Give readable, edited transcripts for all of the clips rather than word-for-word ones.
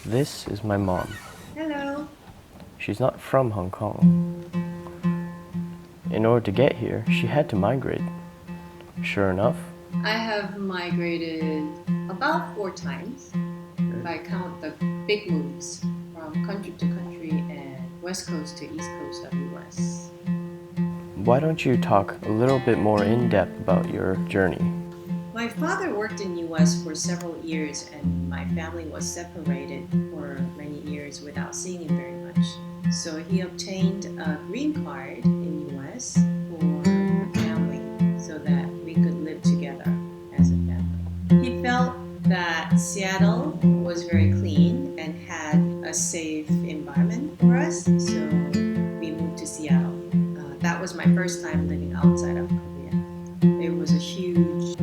This is my mom. Hello. She's not from Hong Kong. In order to get here, she had to migrate. Sure enough, I have migrated about 4 times if I count the big moves from country to country and west coast to east coast of US. why don't you talk a little bit more in depth about your journey? My father worked in US for several years and my family was separated for many years without seeing him very much. So he obtained a green card in US for the family so that we could live together as a family. He felt that Seattle was very clean and had a safe environment for us, so we moved to Seattle. That was my first time living outside of Korea. It was a huge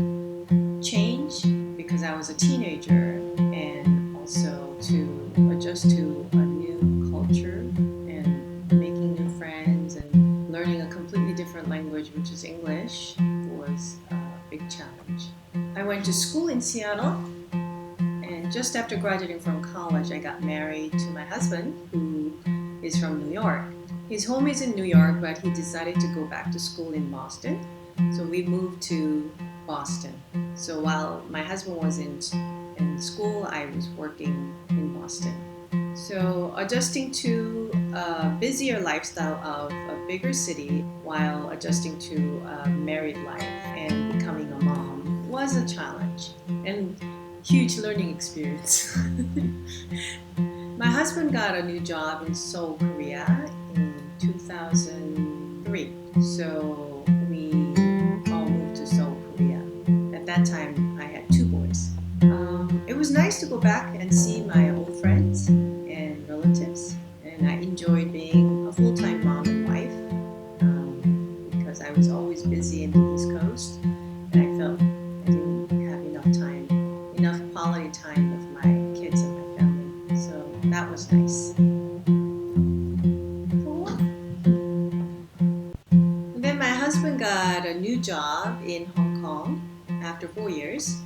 change because I was a teenager and also to adjust to a new culture and making new friends and learning a completely different language, which is English, was a big challenge. I went to school in Seattle, and just after graduating from college, I got married to my husband, who is from New York. His home is in New York, but he decided to go back to school in Boston. So we moved to Boston. So while my husband was in school, I was working in Boston. So adjusting to a busier lifestyle of a bigger city while adjusting to a married life and becoming a mom was a challenge and huge learning experience. My husband got a new job in Seoul, Korea in 2003. So we all moved to Seoul, Korea. At that time, I had two boys. It was nice to go back and see my old friends and relatives, and I enjoyed being a full-time mom and wife because I was always busy in the East Coast, and I felt I didn't have enough quality time with my kids and my family. So that was nice. And then my husband got a new job in Hong Kong after 4 years.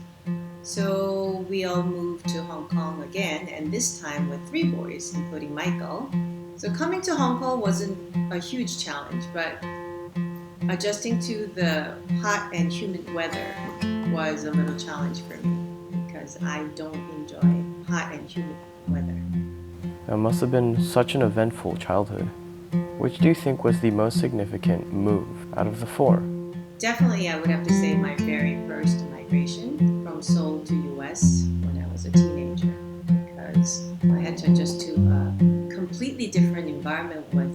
So we all moved to Hong Kong again, and this time with three boys, including Michael. So coming to Hong Kong wasn't a huge challenge, but adjusting to the hot and humid weather was a little challenge for me because I don't enjoy hot and humid weather. That must have been such an eventful childhood. Which do you think was the most significant move out of the four? Definitely, I would have to say my very first migration from Seoul to US when I was a teenager because I had to adjust to a completely different environment with